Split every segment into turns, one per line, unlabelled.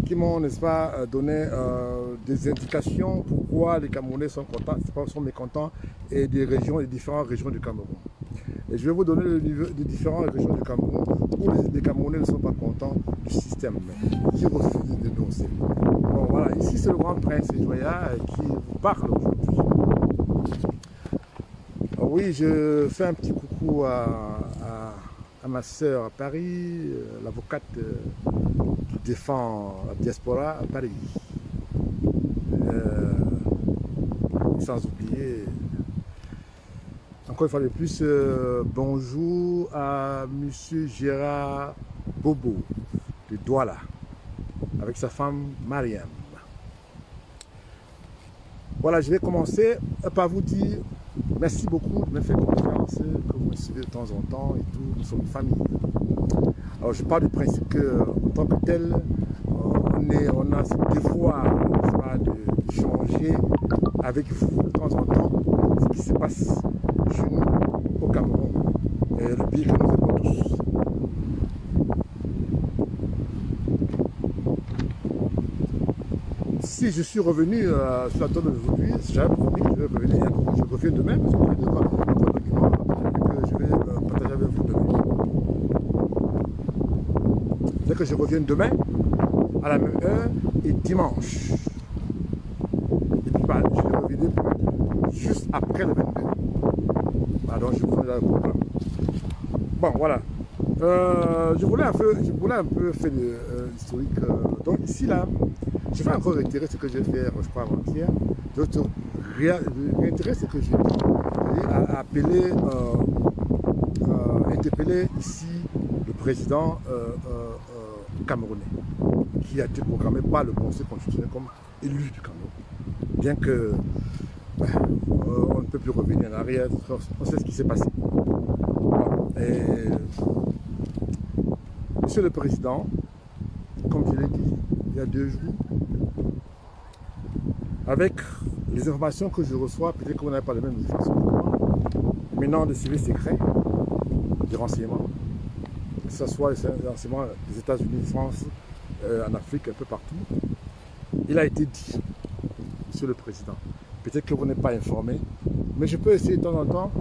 qui m'ont, n'est-ce pas, donné des indications pourquoi les Camerounais sont contents, sont mécontents et des régions, des différentes régions du Cameroun. Et je vais vous donner le niveau des différentes régions du Cameroun où les Camerounais ne sont pas contents du système, qui refusent de dénoncer. Bon voilà, ici c'est le grand prince Joya qui vous parle aujourd'hui. Oui, je fais un petit coucou à ma sœur à Paris, l'avocate qui défend la diaspora à Paris. Sans oublier, encore une fois de plus, bonjour à monsieur Gérard Bobo de Douala, avec sa femme Mariam. Voilà, je vais commencer par vous dire merci beaucoup de me faire confiance, que vous me suivez de temps en temps et tout, nous sommes une famille. Alors je parle du principe qu'en tant que tel, on a ce devoir de changer avec vous de temps en temps ce qui se passe chez nous au Cameroun et le pays que nous aimons tous. Si je suis revenu sur la table d'aujourd'hui, j'avais promis que je vais revenir, je reviens demain parce que j'ai des documents que je vais partager avec vous demain. C'est que je reviens demain à la même heure et dimanche. Et puis je reviendrai juste après le 22. Donc je vous donne le programme. Bon voilà. Je voulais un peu faire l'historique. Donc ici là, je vais encore réitérer ce que j'ai fait, je crois, avant-hier. Je vais réitérer ce que j'ai dit, interpeller ici le président camerounais, qui a été programmé par le Conseil constitutionnel comme élu du Cameroun. Bien que on ne peut plus revenir en arrière, on sait ce qui s'est passé. Bon, Monsieur le Président, comme je l'ai dit il y a 2 jours, avec les informations que je reçois, peut-être que vous n'avez pas les mêmes informations que moi, maintenant de services secrets, des renseignements, que ce soit les renseignements des États-Unis, France, en Afrique, un peu partout, il a été dit, Monsieur le Président, peut-être que vous n'êtes pas informé, mais je peux essayer de temps en temps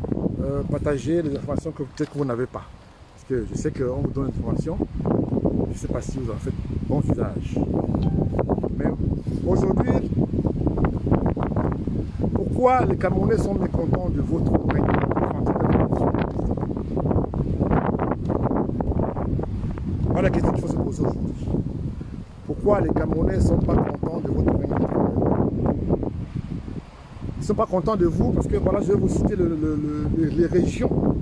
partager les informations que peut-être que vous n'avez pas. Parce que je sais qu'on vous donne des informations, je ne sais pas si vous en faites bon usage. Mais aujourd'hui, pourquoi les Camerounais sont mécontents de votre règne? Voilà la question qu'il faut se poser aujourd'hui. Pourquoi les Camerounais ne sont pas contents de votre règne? Ils ne sont pas contents de vous parce que voilà, je vais vous citer les régions où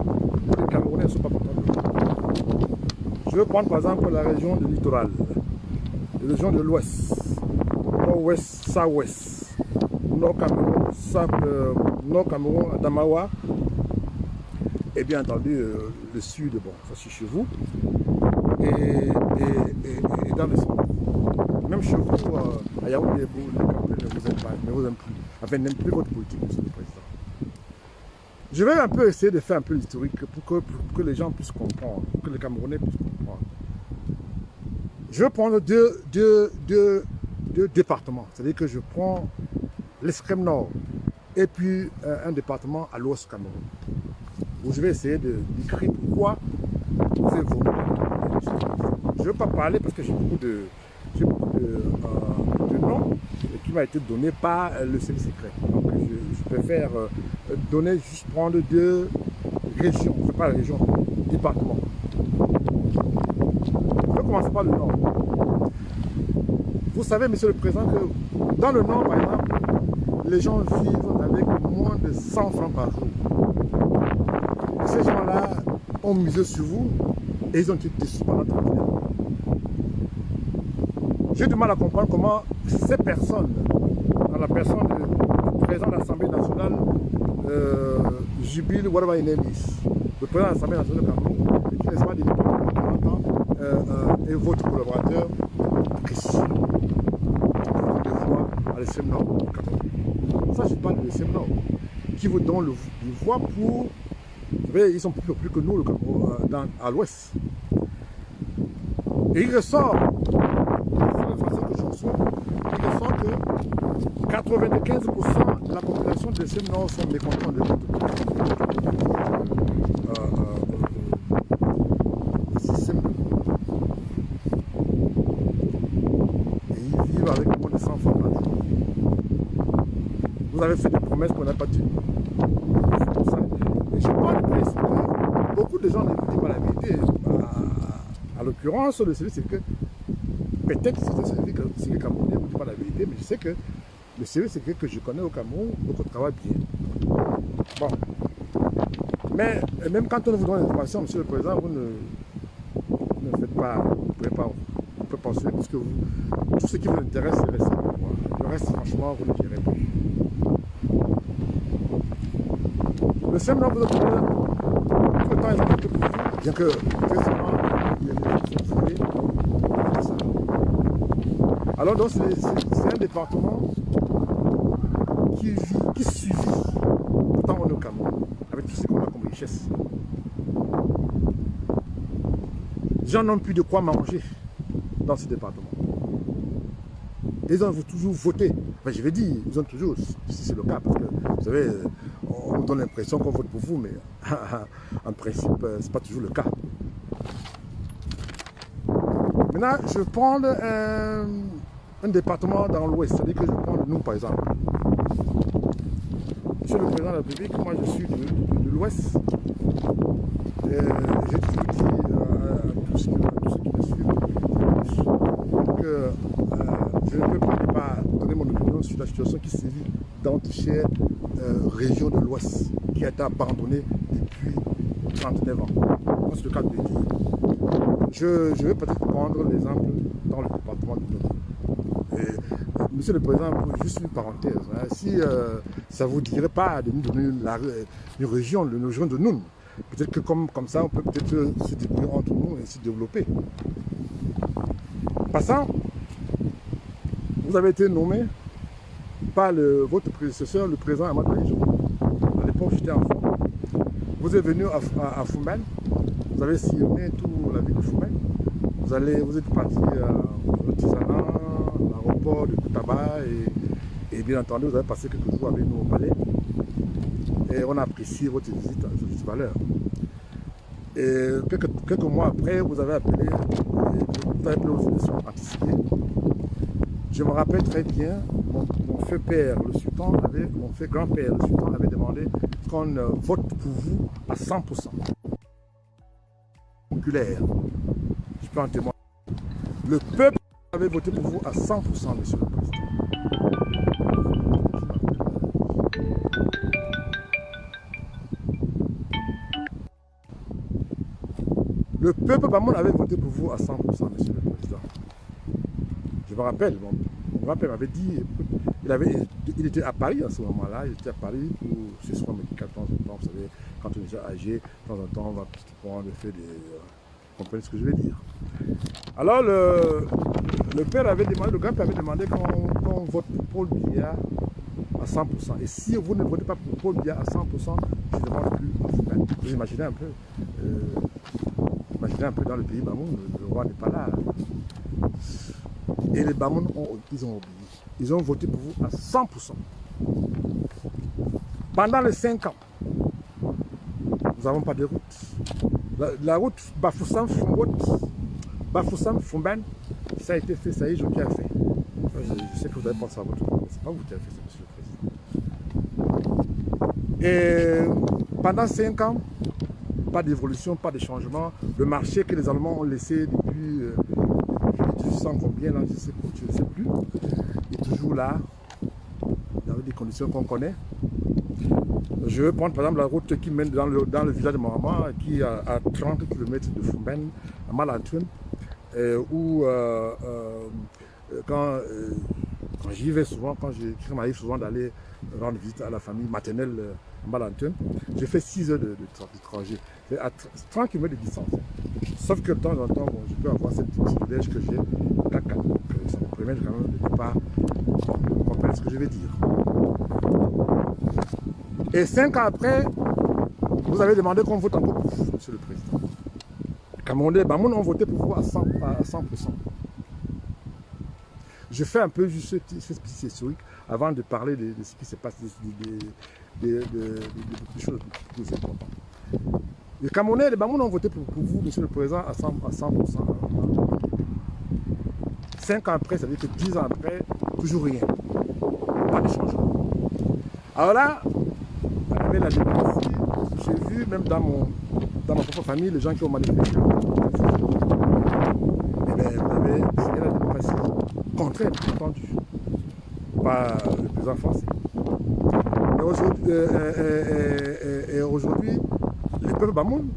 les Camerounais ne sont pas contents de vous. Je vais prendre par exemple la région du littoral, la région de l'ouest, nord-ouest, south-ouest, nord-Cameroun, Adamawa, et bien entendu le sud, bon, ça c'est chez vous, et dans le centre. Même chez vous, à Yaoundé, les Camerounais ne vous aiment pas, ne vous aiment plus, enfin n'aiment plus votre politique, Monsieur le Président. Je vais un peu essayer de faire un peu l'historique pour que les gens puissent comprendre, pour que les Camerounais puissent comprendre. Je vais prendre deux départements, c'est-à-dire que je prends l'extrême nord et puis un département à l'ouest du Cameroun, où je vais essayer de décrire pourquoi c'est vous. Je ne veux pas parler parce que j'ai beaucoup de noms qui m'a été donné par le service secret. Donc je préfère prendre 2 régions, enfin pas la région, département. Je vais commencer par le nord. Vous savez, Monsieur le Président, que dans le nord, par exemple, les gens vivent avec moins de 100 francs par jour. Ces gens-là ont misé sur vous et ils ont été déçus pendant 30 ans. J'ai du mal à comprendre comment ces personnes, dans la personne du président de l'Assemblée nationale, Jubil Warabaïnemis, le président de l'Assemblée nationale du Cameroun, et qui n'est pas depuis 40 ans, et votre collaborateur, Christy, de voix à l'extrême nord du Cameroun. Ça, je parle de l'extrême nord, qui vous donne le voix pour. Vous voyez, ils sont plus que nous, le Cameroun, à l'ouest. Et il ressort, c'est la façon que 95% de la population de l'extrême nord sont mécontents de votre système. Et ils vivent avec moins de 100 francs par jour. Vous avez fait des promesses qu'on n'a pas tenues. Et je parle de principe. Beaucoup de gens ne disent pas la vérité. À l'occurrence, le CV, c'est que peut-être que c'est le Camerounais ne dit pas la vérité, mais je sais que le CV, c'est que je connais au Cameroun, donc on travaille bien. Bon. Mais même quand on vous donne l'information, monsieur le Président, vous ne faites pas, vous ne pouvez pas, on peut penser, parce que tout ce qui vous intéresse, c'est rester. Le reste, franchement, vous ne gérez pas. Le SEM, là, vous êtes tout le temps, ils ont tout pour vous, bien que, très souvent, il y a des gens qui sont fouillés. Alors, donc, c'est un département qui suffit, pourtant on est au Cameroun, avec tout ce qu'on a comme richesse. Les gens n'ont plus de quoi manger dans ce département. Ils ont toujours voté. Enfin, je vais dire, ils ont toujours, si c'est le cas, parce que, vous savez, on donne l'impression qu'on vote pour vous, mais en principe, ce n'est pas toujours le cas. Maintenant, je vais prendre un département dans l'ouest, c'est-à-dire que je prends nous, par exemple. Monsieur le Président de la République, moi je suis de l'Ouest. J'ai toujours dit à tous ceux qui me suivent que je ne peux pas donner mon opinion sur la situation qui sévit dans cette région de l'Ouest qui a été abandonnée depuis 39 ans. C'est le cas de le dire. Je vais peut-être prendre l'exemple dans le département de Nord. Monsieur le Président, juste une parenthèse, hein, si ça ne vous dirait pas de nous donner une région de Noun, peut-être que comme ça, on peut peut-être se débrouiller entre nous et se développer. Passant, vous avez été nommé par votre prédécesseur, le président Amadou Alijo. À l'époque, j'étais enfant. Vous êtes venu à Foumel, vous avez sillonné toute la ville de Foumel. Vous êtes parti à l'artisanat, l'aéroport de Koutaba et bien entendu, vous avez passé quelques jours avec nous au palais. Et on a apprécié votre visite à cette valeur. Et quelques mois après, vous avez appelé aux élections anticipées. Je me rappelle très bien, mon fait père, le sultan, mon fait grand-père, le sultan, avait demandé qu'on vote pour vous à 100%. Populaire. Je peux en témoigner. Le peuple avait voté pour vous à 100%, monsieur le Président. Le peuple Bamoun avait voté pour vous à 100%, monsieur le Président. Je me rappelle, mon grand-père m'avait dit, il était à Paris à ce moment-là, il était à Paris pour se soins médicaux de temps en temps, vous savez, quand on est déjà âgé, de temps en temps, on va prendre le fait de... Vous comprenez ce que je veux dire. Alors, le père avait demandé, le grand-père avait demandé qu'on vote pour Paul Biya à 100%. Et si vous ne votez pas pour Paul Biya à 100%, je ne demande plus à vous. Vous imaginez un peu. Imaginez un peu dans le pays Bamoun, le roi n'est pas là. Et les Bamoun, ils ont oublié. Ils ont voté pour vous à 100%. Pendant les 5 ans, nous n'avons pas de route. La route Bafoussam-Fumben, ça a été fait, ça y est, je l'ai fait. Je sais que vous avez pensé à votre route, mais ce n'est pas vous qui avez fait ça, monsieur le Président. Et pendant 5 ans, pas d'évolution, pas de changement. Le marché que les Allemands ont laissé depuis 1800 combien, là, je ne sais plus, est toujours là, dans des conditions qu'on connaît. Je vais prendre par exemple la route qui mène dans le village de Mohamed, qui est à 30 km de Fumben, à Malantoun, où quand j'y vais souvent, quand il m'arrive souvent d'aller rendre visite à la famille maternelle à Malantoun, j'ai fait 6 heures de trajet. C'est à 30 km de distance. Sauf que de temps en temps, bon, je peux avoir cette petite privilège que j'ai, donc ça me permet quand même de ne pas comprendre ce que je vais dire. Et 5 ans après, vous avez demandé qu'on vote encore pour vous, monsieur le Président. Les Camerounais, Bamoun ont voté pour vous à 100%. je fais un peu juste ce petit historique avant de parler de ce qui se passe, des choses plus importantes. Les Camerounais, les Bamoun ont voté pour vous, Monsieur le Président, à 100%. 5 ans après, ça veut dire que 10 ans après, toujours rien. Pas de changement. Alors là, avec la démocratie, j'ai vu, même dans ma propre famille, les gens qui ont manifesté. Eh bien, vous avez signé la démocratie contraire, entendu, par le président français. Et aujourd'hui, les peuples Bamoun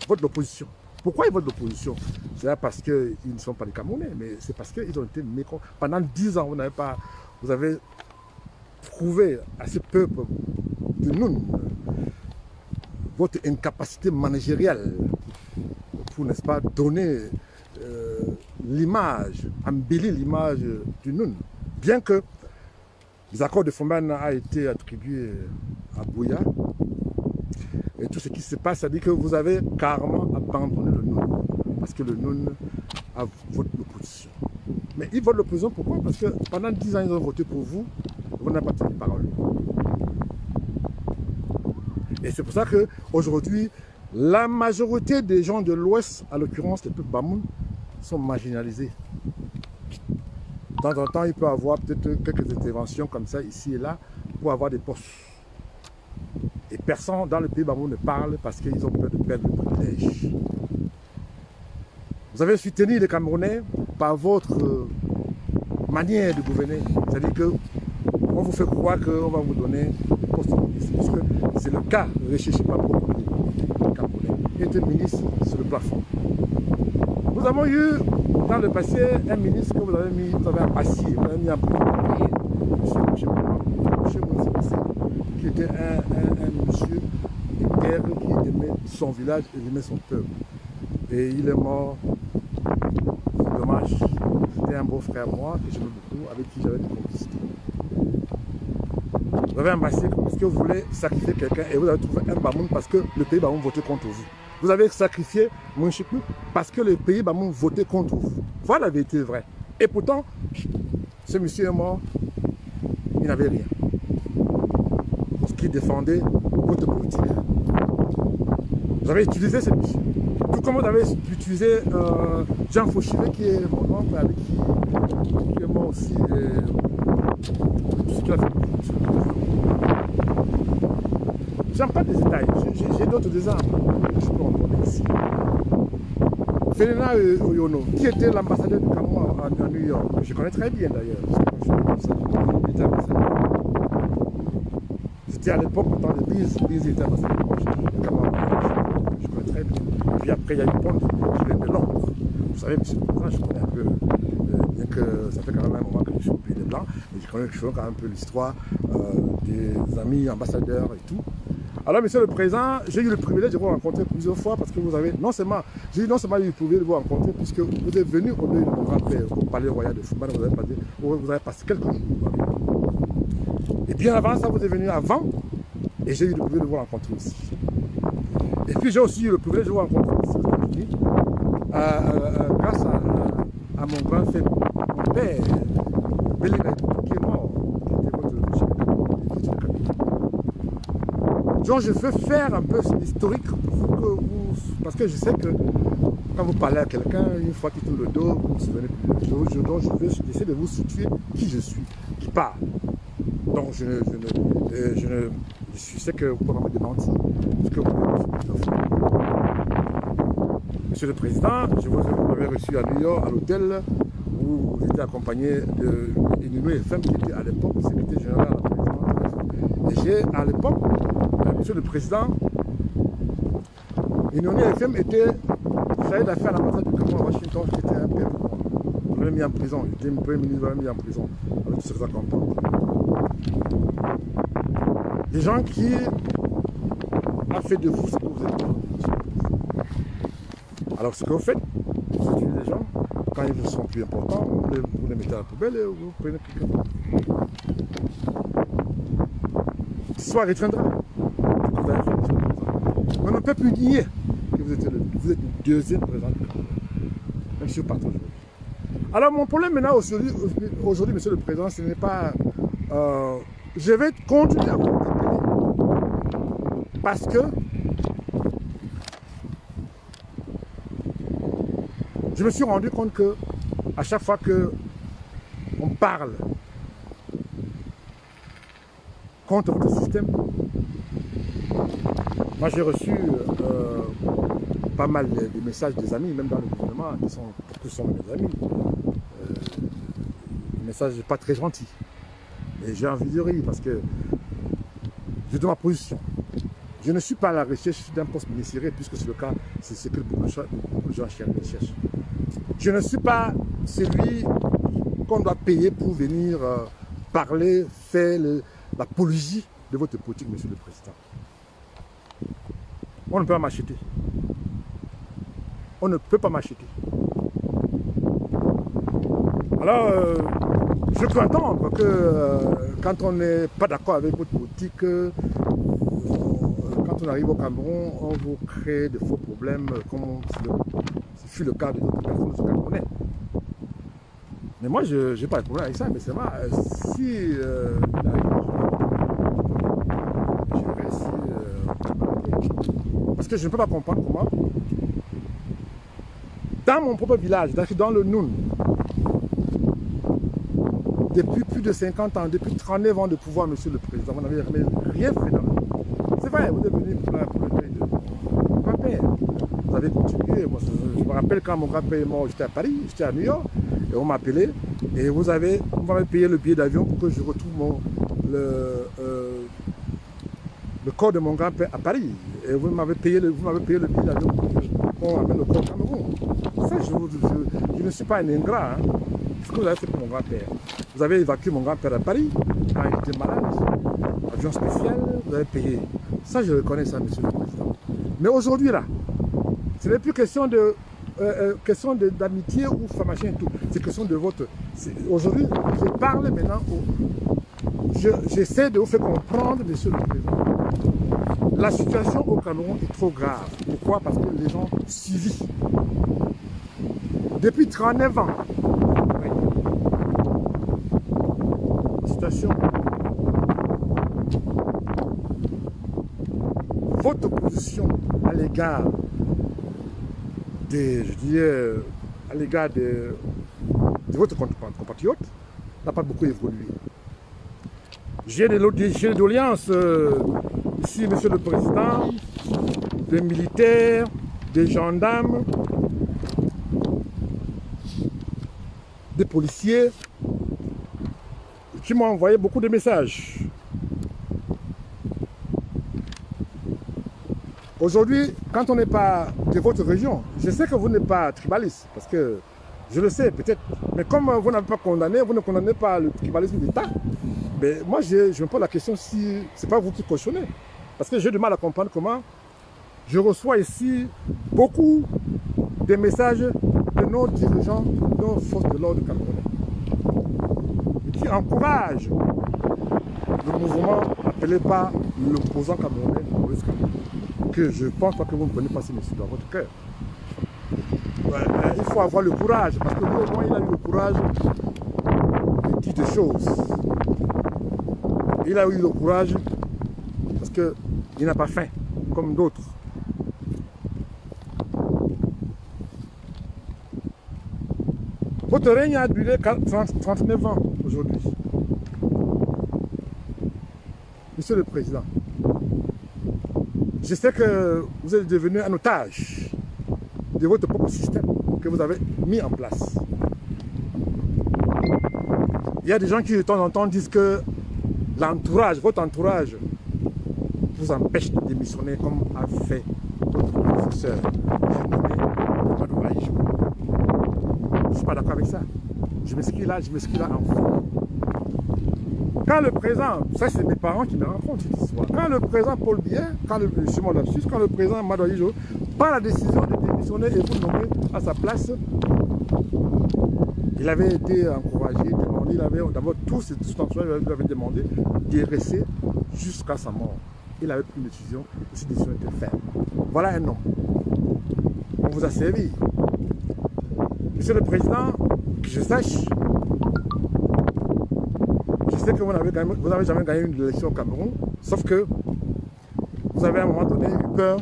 votent l'opposition. Pourquoi ils votent l'opposition? C'est parce qu'ils ne sont pas des Camerounais, mais c'est parce qu'ils ont été mécontents. Pendant 10 ans, vous avez prouvé à ce peuple de nous votre incapacité managériale pour, n'est-ce pas, donner l'image, embellir l'image du Noun. Bien que les accords de Fumban a été attribués à Bouya, et tout ce qui se passe, ça dit que vous avez carrément abandonné le Noun, parce que le Noun a voté l'opposition. Mais ils votent l'opposition, pourquoi? Parce que pendant 10 ans, ils ont voté pour vous, vous n'avez pas tenu parole. Et c'est pour ça qu'aujourd'hui, la majorité des gens de l'Ouest, à l'occurrence les peuples Bamoun, sont marginalisés. De temps en temps, il peut y avoir peut-être quelques interventions comme ça, ici et là, pour avoir des postes. Et personne dans le pays Bamoun ne parle parce qu'ils ont peur de perdre le privilège. Vous avez soutenu les Camerounais par votre manière de gouverner. C'est-à-dire qu'on vous fait croire qu'on va vous donner le poste de ministre. Puisque c'est le cas de Recherche Pablo, le Camerounais, qui était ministre sur le plafond. Nous avons eu dans le passé un ministre que vous avez assis, vous avez mis en premier, M. Moussa, qui était un monsieur de guerre qui aimait son village et aimait son peuple. Et il est mort, c'est dommage. C'était un beau frère moi, que j'aimais beaucoup, avec qui j'avais des complicités. Vous avez un massacre parce que vous voulez sacrifier quelqu'un et vous avez trouvé un Bamoun parce que le pays Bamoun votait contre vous. Vous avez sacrifié Mouchikou parce que le pays Bamoun votait contre vous. Voilà la vérité vraie. Et pourtant, ce monsieur est mort, il n'avait rien. Parce qu'il défendait votre politique. Vous avez utilisé ce monsieur. Tout comme vous avez utilisé Jean Fauchivet, qui est mon oncle, avec qui est mort aussi. Tout ce qu'il a fait. J'aime pas des détails, j'ai d'autres exemples que je peux en donner ici. Félina Oyono, qui était l'ambassadeur du Cameroun à New York, que je connais très bien d'ailleurs, il était ambassadeur. C'était à l'époque, au temps de Bise était ambassadeur du Cameroun, je connais très bien. Et puis après, il y a eu Pont qui vient de Londres. Vous savez, monsieur le président, je connais un peu, bien que ça fait quand même un moment que je suis au pays des Blancs, mais je connais quand même un peu l'histoire des amis ambassadeurs et tout. Alors, monsieur le président, j'ai eu le privilège de vous rencontrer plusieurs fois parce que vous avez non seulement eu le privilège de vous rencontrer puisque vous êtes venu au lieu de mon grand-père au palais royal de Fumban, vous avez passé quelques jours. Et bien avant ça, vous êtes venu avant et j'ai eu le privilège de vous rencontrer aussi. Et puis j'ai aussi eu le privilège de vous rencontrer aussi aux États-Unis grâce à mon grand-père, mon père, Béléna, qui est mort, qui était votre chef de cabinet. Donc je veux faire un peu l'historique parce que je sais que quand vous parlez à quelqu'un, une fois qu'il tourne le dos, vous ne vous souvenez plus. Donc je veux essayer de vous situer qui je suis, qui parle. Donc je sais que vous pouvez me démentir. Monsieur le Président, je vous avais reçu à New York, à l'hôtel, où vous étiez accompagné de Inouye FM, qui était à l'époque secrétaire général à la présidence. Et j'ai, à l'époque, Monsieur le Président, Inouye FM était chargé d'affaires à l'ambassade du Cameroun à Washington, qui était un père. On l'avait mis en prison, il était le premier ministre, on l'avait mis en prison, avec tous ces accompagnants. Des gens qui ont fait de vous ce que vous êtes. Alors ce que vous faites, vous utilisez les gens, quand ils vous sont plus importants, vous les mettez à la poubelle et vous prenez quelqu'un. L'histoire retiendra. On ne peut plus nier que vous êtes le deuxième président du Cameroun, même si vous partagez. Alors mon problème maintenant aujourd'hui, Monsieur le Président, ce n'est pas... je vais continuer à vous appeler parce que je me suis rendu compte que à chaque fois que on parle contre votre système, moi j'ai reçu pas mal de messages des amis, même dans le gouvernement, qui sont mes amis. Des messages pas très gentils. Et j'ai envie de rire parce que je donne ma position. Je ne suis pas à la recherche d'un poste ministériel, puisque c'est le cas, c'est ce que beaucoup de gens cherchent. Je ne suis pas celui qu'on doit payer pour venir parler, faire l'apologie de votre politique, Monsieur le Président. On ne peut pas m'acheter. On ne peut pas m'acheter. Alors, je peux entendre que quand on n'est pas d'accord avec votre politique, quand on arrive au Cameroun, on vous crée de faux problèmes, comme ce fut le cas de d'autres personnes au Camerounais. Mais moi, je n'ai pas de problème avec ça, mais c'est vrai, si il arrive, je vais essayer. Parce que je ne peux pas comprendre comment, dans mon propre village, dans le Noun, depuis plus de 50 ans, depuis 39 ans de pouvoir, Monsieur le Président, vous n'avez rien fait dans le Noun. C'est vrai, vous êtes venu pour le deuil de mon grand-père. Vous avez continué. Moi, je me rappelle quand mon grand-père est mort, j'étais à Paris, j'étais à New York, et on m'a appelé, et vous m'avez payé le billet d'avion pour que je retrouve le corps de mon grand-père à Paris. Et vous m'avez payé le billet d'avion pour qu'on amène le corps au Cameroun. Ça, je ne suis pas un ingrat. Hein. Ce que vous avez fait pour mon grand-père. Vous avez évacué mon grand-père à Paris quand il était malade. Avion spécial, vous avez payé. Ça, je reconnais ça, Monsieur le Président. Mais aujourd'hui, là, ce n'est plus question d'amitié ou machin et tout. C'est question de votre... Aujourd'hui, je parle maintenant. J'essaie de vous faire comprendre, Monsieur le Président. La situation au Cameroun est trop grave. Pourquoi? Parce que les gens suivent. Depuis 39 ans, la situation, votre position à l'égard des, je dirais, à l'égard de votre compatriote n'a pas beaucoup évolué. J'ai des doléances ici, Monsieur le Président, des militaires, des gendarmes, des policiers qui m'ont envoyé beaucoup de messages. Aujourd'hui, quand on n'est pas de votre région, je sais que vous n'êtes pas tribaliste, parce que je le sais peut-être, mais comme vous n'avez pas condamné, vous ne condamnez pas le tribalisme d'État, mais moi je me pose la question si ce n'est pas vous qui cautionnez. Parce que j'ai du mal à comprendre comment je reçois ici beaucoup de messages de nos dirigeants, de nos forces de l'ordre camerounais, qui encouragent le mouvement appelé par l'opposant camerounais, Maurice Kamto, que je ne pense pas que vous ne prenez pas ces messieurs dans votre cœur. Il faut avoir le courage, parce que lui au moins il a eu le courage de dire des choses. Il a eu le courage parce qu'il n'a pas faim, comme d'autres. Votre règne a duré 39 ans aujourd'hui. Monsieur le Président, je sais que vous êtes devenu un otage de votre propre système que vous avez mis en place. Il y a des gens qui de temps en temps disent que l'entourage, votre entourage, vous empêche de démissionner comme a fait votre professeur. Je ne suis pas d'accord avec ça. Je m'excuse là enfin. Quand le président, ça c'est mes parents qui me racontent cette histoire, quand le président Paul Biya, quand le président Madoyijo prend la décision de démissionner et vous nommer à sa place, il avait été encouragé, demandé, il avait d'abord tout son entourage lui avait demandé de rester jusqu'à sa mort. Il avait pris une décision, et cette décision était ferme. Voilà un homme. On vous a servi. Monsieur le Président, que je sache, je sais que vous n'avez jamais gagné une élection au Cameroun, sauf que vous avez à un moment donné eu peur,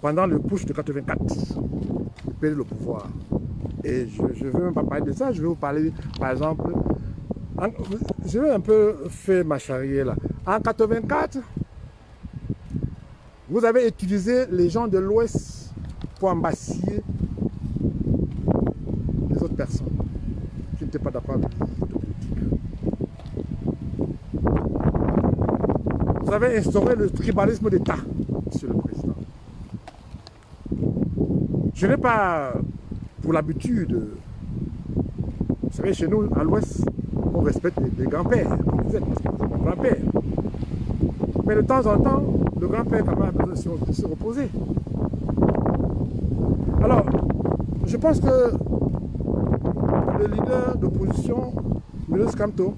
pendant le push de 84, de perdre le pouvoir. Et je ne veux même pas parler de ça, je vais vous parler, par exemple, je vais un peu faire ma charrière là. En 84, vous avez utilisé les gens de l'Ouest pour embasiller les autres personnes qui n'étaient pas d'accord avec votre politique. Vous avez instauré le tribalisme d'État, Monsieur le Président. Je n'ai pas pour l'habitude, vous savez, chez nous, à l'Ouest, on respecte les grands-pères, comme vous êtes, parce que vous êtes mon grand-père. Mais de temps en temps, le grand-père quand même a besoin de se reposer. Alors, je pense que le leader d'opposition, Meles Kamto,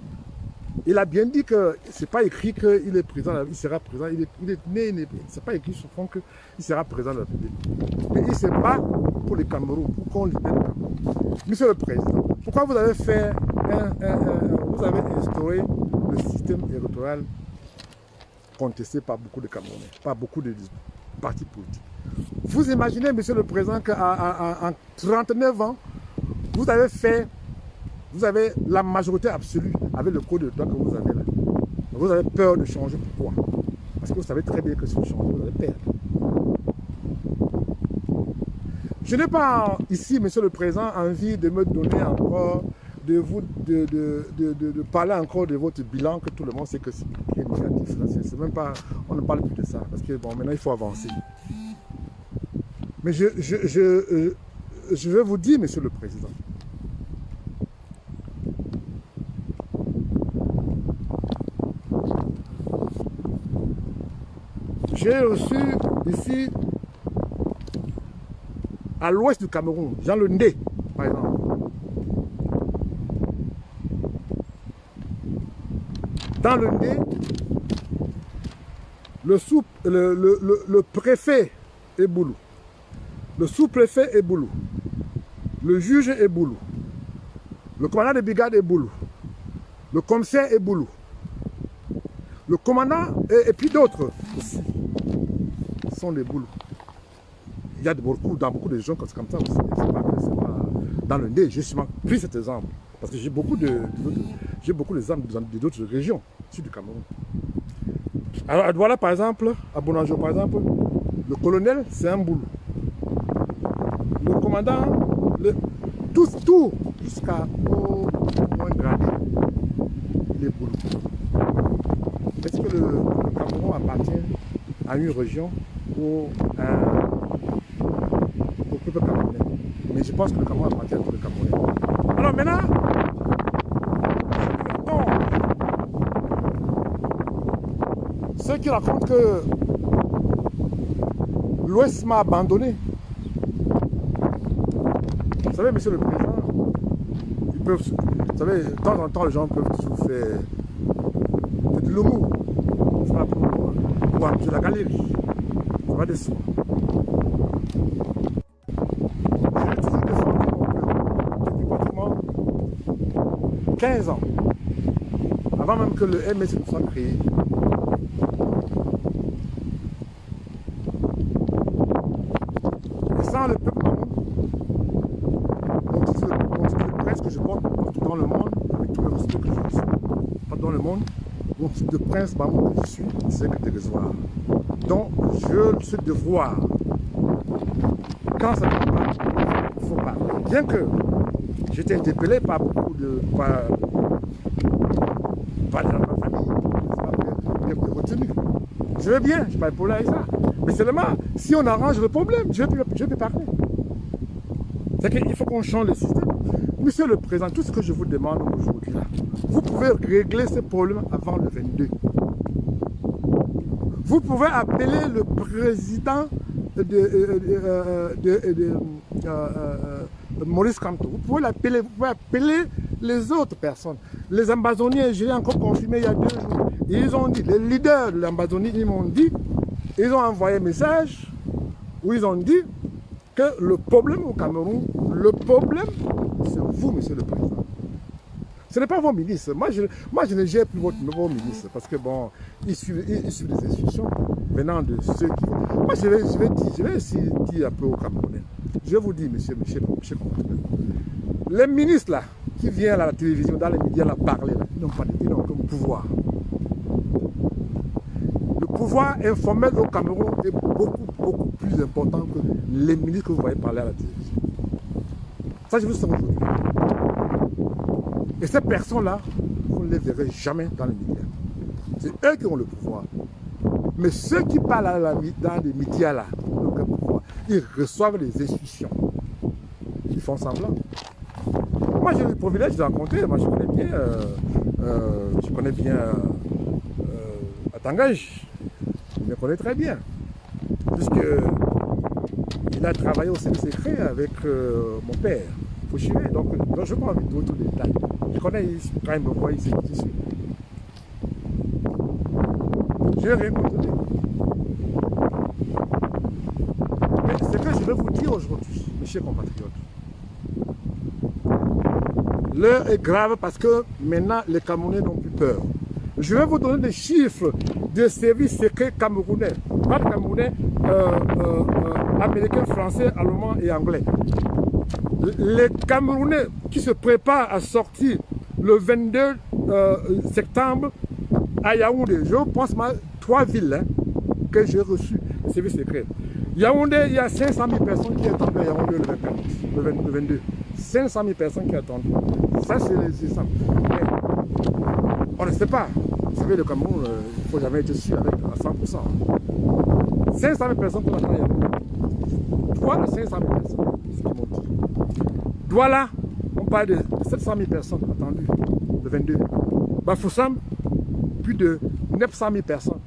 il a bien dit que c'est pas écrit qu'il est président, il sera président, il est né, c'est pas écrit sur fond qu'il sera président de la République. Mais il se bat pour le Cameroun, pour qu'on libère le Cameroun. Monsieur le Président, pourquoi vous avez fait vous avez instauré le système électoral contesté par beaucoup de Camerounais, par beaucoup de partis politiques? Vous imaginez, Monsieur le Président, qu'en 39 ans, vous avez la majorité absolue avec le code de droit que vous avez là. Vous avez peur de changer. Pourquoi? Parce que vous savez très bien que si vous changez, vous allez perdre. Je n'ai pas ici, Monsieur le Président, envie de me donner encore, de parler encore de votre bilan, que tout le monde sait que c'est négatif. C'est même pas, on ne parle plus de ça, parce que bon, maintenant il faut avancer. Mais je vais vous dire, Monsieur le Président, j'ai reçu ici, à l'ouest du Cameroun, Jean Le Ndé, par exemple. Dans le Ndé, le préfet est Boulou, le sous-préfet est Boulou, le juge est Boulou, le commandant de brigade est Boulou, le commissaire est Boulou, le commandant et puis d'autres aussi sont des Boulous. Il y a dans beaucoup de gens comme ça aussi. C'est pas dans le Ndé, j'ai souvent pris cet exemple. Parce que j'ai beaucoup d'exemples d'autres régions, sud du Cameroun. Alors à Douala, par exemple, à Bonanjo, par exemple, le colonel, c'est un Boulou. Le commandant, tout jusqu'au moins gradé, il est Boulou. Est-ce que le Cameroun appartient à une région ou au peuple camerounais? Mais je pense que le Cameroun appartient à tout le Camerounais. Alors maintenant, ceux qui racontent que l'Ouest m'a abandonné. Vous savez, Monsieur le Président, vous savez, de temps en temps, les gens peuvent toujours faire de l'humour. Ça va pour amuser la galerie. Ça va de soi. J'ai toujours défendu mon peuple depuis pratiquement 15 ans. Avant même que le MSC soit créé. Et sans le peuple, mon titre de presse que je porte partout dans le monde, avec tout le respect que je reçois partout dans le monde, mon titre de prince, je suis, c'est que dérisoire. Donc, je ce devoir, quand ça ne va pas, il faut pas. Bien que j'ai été interpellé par beaucoup de... par les gens de ma famille, c'est pas retenu. Je veux bien, je ne suis pas épolé avec ça. Mais seulement, si on arrange le problème, je peux parler. C'est qu'il faut qu'on change le système. Monsieur le Président, tout ce que je vous demande aujourd'hui, vous pouvez régler ce problème avant le 22. Vous pouvez appeler le président Maurice Kamto. Vous pouvez l'appeler, vous pouvez appeler les autres personnes. Les Ambazoniens, j'ai encore confirmé il y a 2 jours. Ils ont dit, les leaders de l'Ambazonie, ils m'ont dit, ils ont envoyé un message où ils ont dit que le problème au Cameroun, le problème c'est vous, Monsieur le Président. Ce n'est pas vos ministres. Moi, je ne gère plus vos ministres parce que, bon, ils suivent des instructions venant de ceux qui... Moi, je vais aussi dire un peu aux Camerounais. Je vais vous dire, monsieur compatriote, les ministres, là, qui viennent à la télévision, dans les médias, là, parler, là, ils n'ont pas de pouvoir. Le pouvoir informel au Cameroun est beaucoup plus important que les ministres que vous voyez parler à la télévision. Ça, je vous sens aujourd'hui. Et ces personnes-là, vous ne les verrez jamais dans les médias. C'est eux qui ont le pouvoir. Mais ceux qui parlent dans les médias, là, n'ont aucun pouvoir. Ils reçoivent les instructions. Ils font semblant. Moi, j'ai eu le privilège de rencontrer. Moi, je connais bien Atangage. Je me connais très bien. Puisque il a travaillé au service secret avec mon père, Fouchiré. Donc, je n'ai pas envie d'autres détails. Je connais, quand il me voit, il sait qui je suis. Je n'ai rien contre lui. Mais ce que je vais vous dire aujourd'hui, mes chers compatriotes, l'heure est grave parce que maintenant, les Camerounais n'ont plus peur. Je vais vous donner des chiffres de services secrets camerounais. Pas de Camerounais, américains, français, allemands et anglais. Les Camerounais qui se préparent à sortir le 22 septembre à Yaoundé, je pense 3 villes que j'ai reçues, les services secrets. Yaoundé, il y a 500 000 personnes qui attendent à Yaoundé le 22. 500 000 personnes qui attendent. Ça, c'est les exemples. On ne sait pas. Vous savez, le Cameroun, il ne faut jamais être sûr avec à 100%. 500 000 personnes qui attendent à Yaoundé. 3 à 500 000 personnes, c'est ce qu'ils m'ont dit. Douala, on parle de 700 000 personnes attendues le 22. Bafoussam, plus de 900 000 personnes.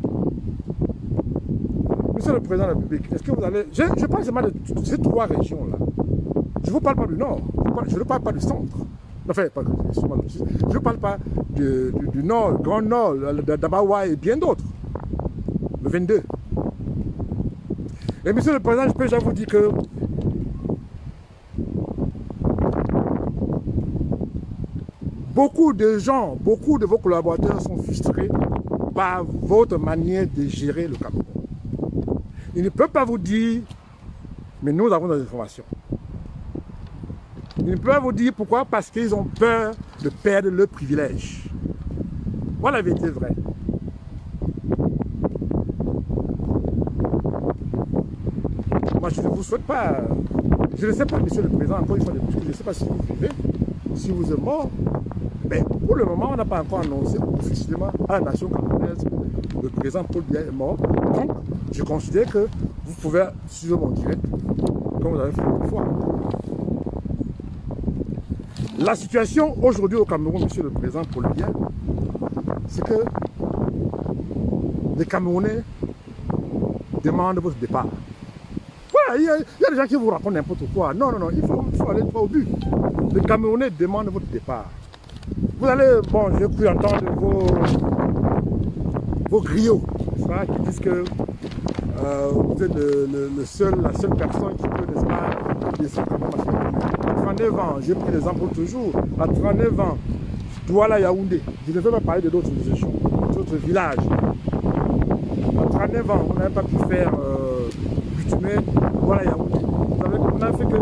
Monsieur le Président de la République, est-ce que vous allez... Je parle seulement de ces 3 régions-là. Je ne vous parle pas du Nord, je ne parle pas du centre. Enfin, je ne parle pas du Nord, Grand Nord, d'Abawa et bien d'autres. Le 22. Et Monsieur le Président, je peux déjà vous dire que beaucoup de gens, beaucoup de vos collaborateurs sont frustrés par votre manière de gérer le Cameroun. Ils ne peuvent pas vous dire, mais nous avons des informations. Ils ne peuvent pas vous dire pourquoi, parce qu'ils ont peur de perdre le privilège. Voilà la vérité vraie. Moi, je ne vous souhaite pas, je ne sais pas, Monsieur le Président, encore une fois, je ne sais pas si vous vivez, si vous êtes mort, mais pour le moment, on n'a pas encore annoncé officiellement à la nation camerounaise que le président Paul Biya est mort. Donc, je considère que vous pouvez suivre mon direct, comme vous avez fait une fois. La situation aujourd'hui au Cameroun, Monsieur le Président Paul Biya, c'est que les Camerounais demandent votre départ. Voilà, il y a des gens qui vous racontent n'importe quoi. Non, il faut aller droit au but. Les Camerounais demandent votre départ. Vous allez, bon, j'ai pu entendre vos griots, qui disent que vous êtes la seule personne qui peut, n'est-ce pas, descendre à 39 ans, j'ai pris l'exemple toujours, à 39 ans, Douala Yaoundé, je ne veux pas parler de d'autres régions, d'autres villages. À 39 ans, on n'avait pas pu faire bitumer Douala Yaoundé. On n'a fait que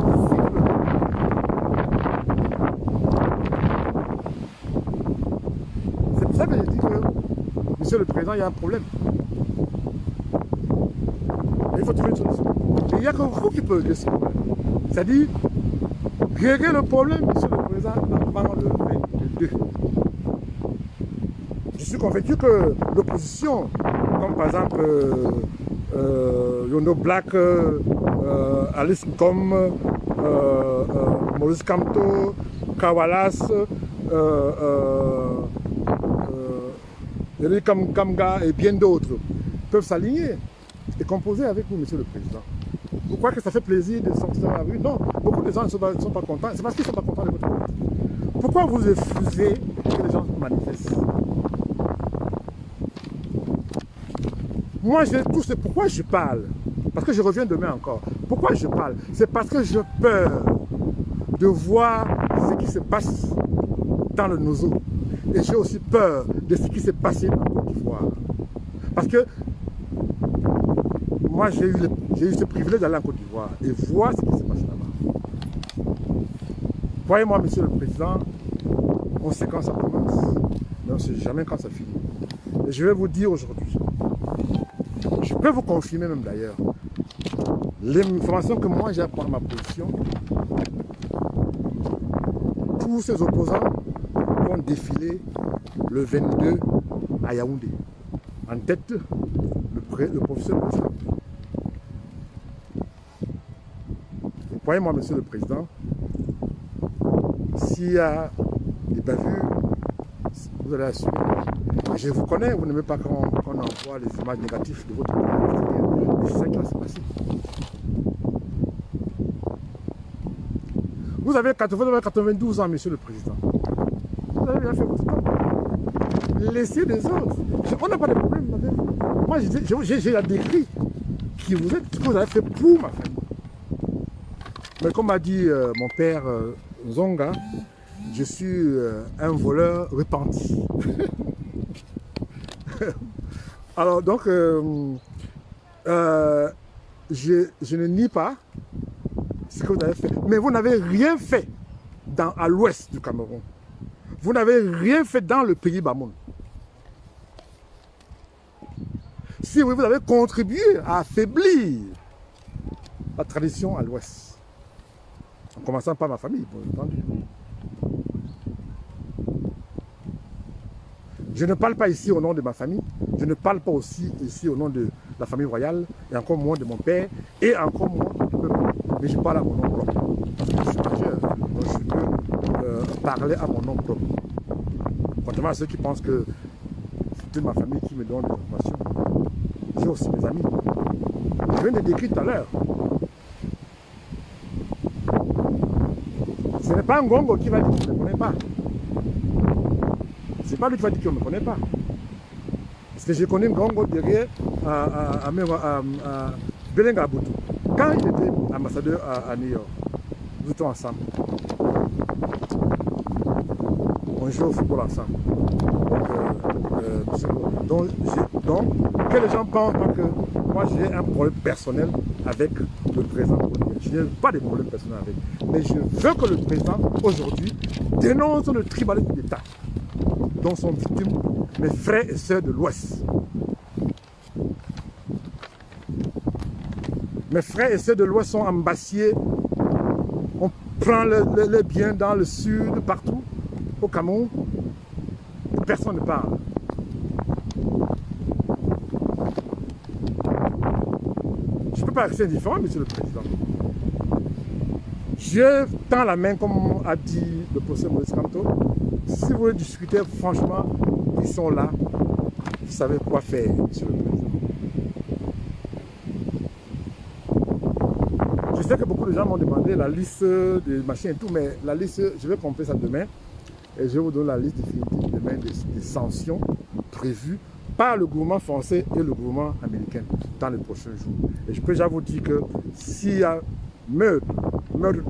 c'est pour ça que je dis que, Monsieur le Président, il y a un problème. Il faut trouver une solution. Et il n'y a que vous qui pouvez régler ce problème. C'est-à-dire, régler le problème, Monsieur le Président, avant le 22. Je suis convaincu que l'opposition, comme par exemple Yondo Black, Alice Kom, Maurice Kamto, Kawalas, Eric Kamga et bien d'autres peuvent s'aligner et composer avec vous, Monsieur le Président. Vous croyez que ça fait plaisir de sortir dans la rue? Non, beaucoup de gens ne sont pas contents. C'est parce qu'ils ne sont pas contents de votre politique. Pourquoi vous refusez que les gens manifestent? Moi, tout c'est pourquoi je parle. Parce que je reviens demain encore. Pourquoi je parle? C'est parce que j'ai peur de voir ce qui se passe dans le Nozo. Et j'ai aussi peur de ce qui s'est passé en Côte d'Ivoire. Parce que moi, j'ai eu ce privilège d'aller en Côte d'Ivoire et voir ce qui s'est passé là-bas. Voyez-moi, Monsieur le Président, on sait quand ça commence, mais on ne sait jamais quand ça finit. Et je vais vous dire aujourd'hui, je peux vous confirmer même d'ailleurs, l'information que moi j'ai à prendre ma position, tous ces opposants vont défiler le 22 à Yaoundé. En tête, le professeur Moïse Kamto. Croyez-moi, Monsieur le Président, s'il y a des bavures, vous allez assumer. Je vous connais, vous n'aimez pas quand on envoie les images négatives de votre pays, mais c'est ça qui va se passer. Vous avez 92 ans, Monsieur le Président. Vous avez bien fait votre temps. Laissez des autres. On n'a pas de problème avec vous. Moi, j'ai la décrit qui vous êtes, ce que vous avez fait pour ma famille. Mais comme m'a dit mon père Zonga, je suis un voleur repenti. Alors donc, je ne nie pas ce que vous avez fait. Mais vous n'avez rien fait à l'ouest du Cameroun. Vous n'avez rien fait dans le pays Bamoun. Si oui, vous avez contribué à affaiblir la tradition à l'ouest. En commençant par ma famille, bien entendu. Je ne parle pas ici au nom de ma famille, je ne parle pas aussi ici au nom de la famille royale, et encore moins de mon père, et encore moins du peuple. Mais je parle à mon nom propre. Parce que je suis majeur, donc je peux parler à mon nom propre. Contrairement à ceux qui pensent que c'est de ma famille qui me donne des informations. J'ai aussi mes amis. Je viens de décrire tout à l'heure. Ce n'est pas un Ngongo qui va dire qu'il ne me connaît pas. Ce n'est pas lui qui va dire qu'il ne me connaît pas. Parce que j'ai connu Ngongo derrière à Belenga Boutou. Quand il était ambassadeur à New York, nous étions ensemble. On jouait au football ensemble. Donc, que les gens pensent pas que moi j'ai un problème personnel avec le président. Je n'ai pas de problème personnel avec. Mais je veux que le président, aujourd'hui, dénonce le tribalisme d'État dont sont victimes mes frères et sœurs de l'Ouest. Mes frères et sœurs de l'Ouest sont embassiés. On prend les biens dans le sud, partout, au Cameroun. Personne ne parle. Je ne peux pas rester indifférent, Monsieur le Président. Je tends la main, comme a dit le professeur Moïse Kamto. Si vous voulez discuter, franchement, ils sont là. Vous savez quoi faire, Monsieur le Président. Je sais que beaucoup de gens m'ont demandé la liste des machines et tout, mais la liste, je vais compléter ça demain. Et je vais vous donner la liste définitive demain des sanctions prévues par le gouvernement français et le gouvernement américain dans les prochains jours. Et je peux déjà vous dire que s'il y a meurtre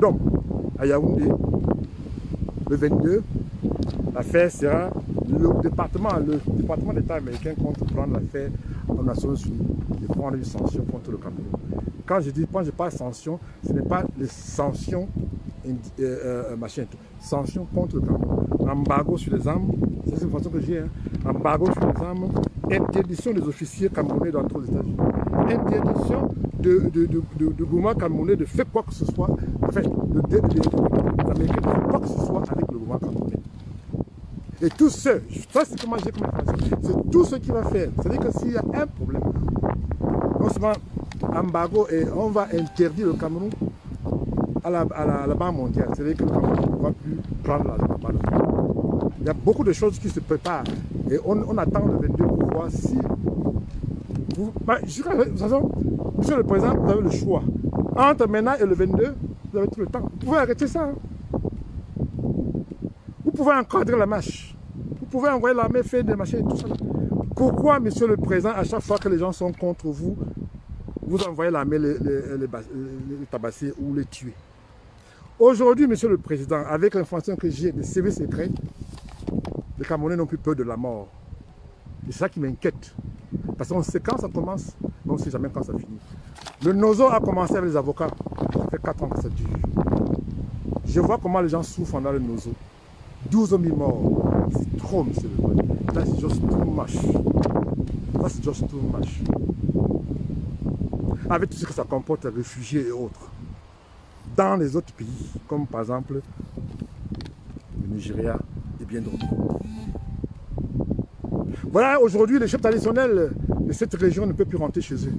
d'hommes à Yaoundé, le 22, l'affaire sera le département d'État américain compte prendre l'affaire aux Nations Unies et prendre une sanction contre le Cameroun. Quand je parle de sanctions, ce n'est pas les sanctions sanctions contre le Cameroun. Embargo sur les armes, c'est une façon que j'ai. Embargo sur les armes, interdiction des officiers camerounais d'entrer aux États-Unis, interdiction du gouvernement camerounais de faire quoi que ce soit, enfin, les Américains de faire quoi que ce soit avec le gouvernement camerounais. Et tout ça c'est comment j'ai comme information, c'est tout ce qu'il va faire. C'est-à-dire que s'il y a un problème, non seulement embargo et on va interdire le Cameroun à la Banque mondiale, c'est-à-dire que le Cameroun ne va plus prendre la balle. Il y a beaucoup de choses qui se préparent et on attend le 22 pour voir si vous... de toute façon, Monsieur le Président, vous avez le choix. Entre maintenant et le 22, vous avez tout le temps. Vous pouvez arrêter ça. Vous pouvez encadrer la marche. Vous pouvez envoyer l'armée faire des machines et tout ça. Pourquoi, Monsieur le Président, à chaque fois que les gens sont contre vous, vous envoyez l'armée les tabasser ou les tuer? Aujourd'hui, Monsieur le Président, avec l'information que j'ai des CV secrets, les Camerounais n'ont plus peur de la mort. Et c'est ça qui m'inquiète. Parce qu'on sait quand ça commence, mais on ne sait jamais quand ça finit. Le Nozo a commencé avec les avocats. Ça fait 4 ans que ça dure. Je vois comment les gens souffrent dans le Nozo. 12 000 morts. C'est trop, Monsieur le Président. Là, c'est just too much. Ça, c'est just too much. Avec tout ce que ça comporte, réfugiés et autres. Dans les autres pays, comme par exemple le Nigeria et bien d'autres. Voilà, aujourd'hui, les chefs traditionnels de cette région ne peuvent plus rentrer chez eux.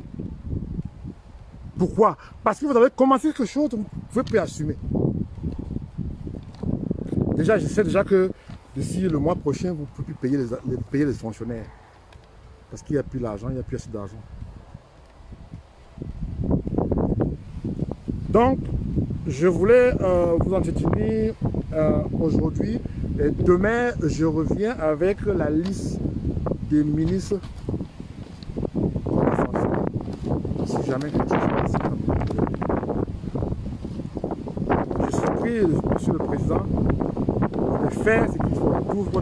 Pourquoi? Parce que vous avez commencé quelque chose que vous ne pouvez plus assumer. Déjà, je sais déjà que d'ici le mois prochain, vous ne pouvez plus payer les fonctionnaires. Parce qu'il n'y a plus l'argent, il n'y a plus assez d'argent. Donc, je voulais vous entretenir aujourd'hui. Et demain, je reviens avec la liste des ministres. Si jamais quelque chose passe. Je suis pris, Monsieur le Président, de faire ce qu'il faut. Do what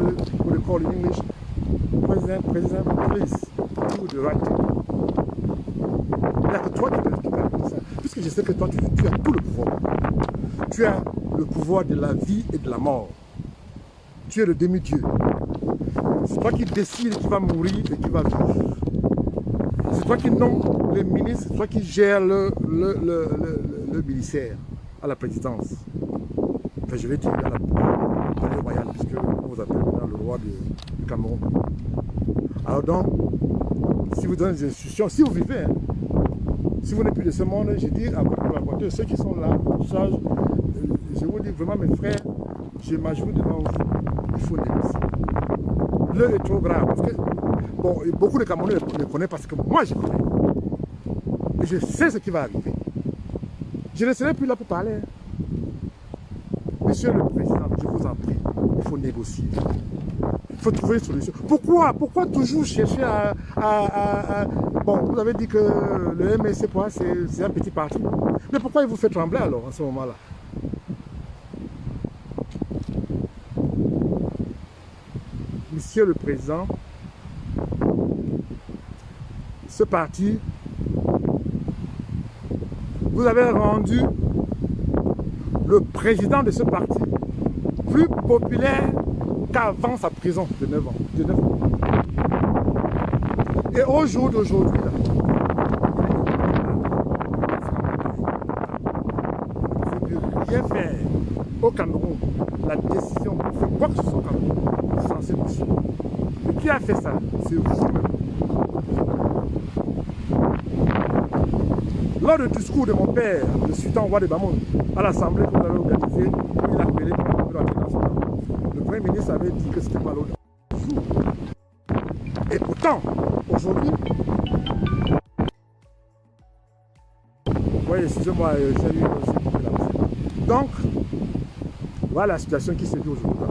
they call in English. President, please do the right thing. Il n'y a que toi qui peux faire ça. Puisque je sais que toi, tu as tout le pouvoir. Tu as le pouvoir de la vie et de la mort. Tu es le demi-dieu. C'est toi qui décides qui va mourir et qui va vivre. C'est toi qui nomme les ministres, c'est toi qui gères le ministère à la présidence. Enfin, je vais dire à la palais royal, puisque on vous appelle le roi du Cameroun. Alors donc, si vous donnez des instructions, si vous vivez, hein, si vous n'êtes plus de ce monde, je dis à vos collaborateurs, ceux qui sont là, je vous dis vraiment, mes frères, je m'ajoute devant vous, il faut négocier. L'heure est trop grave, parce que, bon, beaucoup de Camerounais le connaissent parce que moi je connais. Et je sais ce qui va arriver. Je ne serai plus là pour parler. Monsieur le Président, je vous en prie, il faut négocier. Il faut trouver une solution. Pourquoi toujours chercher à... Bon, vous avez dit que le MSC, c'est un petit parti. Mais pourquoi il vous fait trembler alors, en ce moment-là? Monsieur le Président, ce parti, vous avez rendu le président de ce parti plus populaire qu'avant sa prison de 9 ans. Et au jour d'aujourd'hui, là, vous ne pouvez rien faire au Cameroun. La décision pour faire quoi que ce soit au Cameroun, c'est censé bouger. Et qui a fait ça? C'est vous-même. Lors du discours de mon père, le sultan Ouad Bamoun, à l'assemblée que vous avez organisée, il a appelé pour le Premier ministre avait dit que c'était pas l'ordre du jour. Et pourtant, aujourd'hui, oui, excusez-moi, j'ai eu aussi la. Donc, voilà la situation qui se vit aujourd'hui.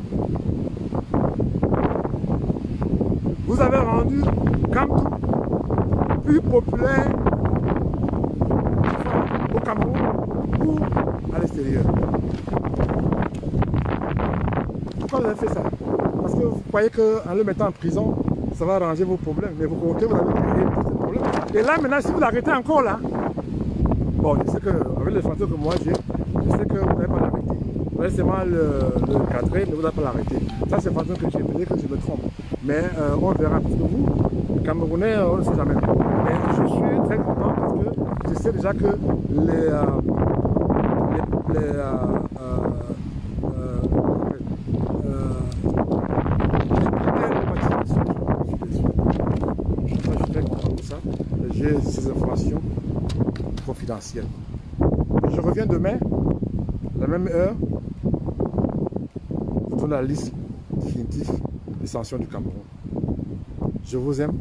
Vous avez rendu Kamtou plus populaire au Cameroun ou à l'extérieur. Pourquoi vous avez fait ça? Parce que vous croyez qu'en le mettant en prison, ça va arranger vos problèmes. Mais vous comptez, vous avez créé tous ces problèmes. Et là, maintenant, si vous l'arrêtez encore là, bon, je sais qu'avec les fantômes que moi j'ai, je sais que vous n'avez pas l'arrêter. Vous allez seulement le cadrer, mais vous n'allez pas l'arrêter. Ça, c'est fantôme que j'ai, peut-être que je me trompe. Mais on verra, parce que vous, les Camerounais, on ne sait jamais. Mais je suis très content parce que je sais déjà que j'ai ces informations confidentielles. Je reviens demain, à la même heure, pour donner la liste définitive des sanctions du Cameroun. Je vous aime,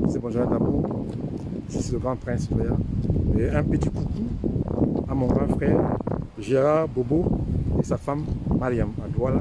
c'est Benjamin d'amour, c'est le grand prince citoyen. Et un petit coucou à mon grand frère Gérard Bobo et sa femme Mariam à Douala.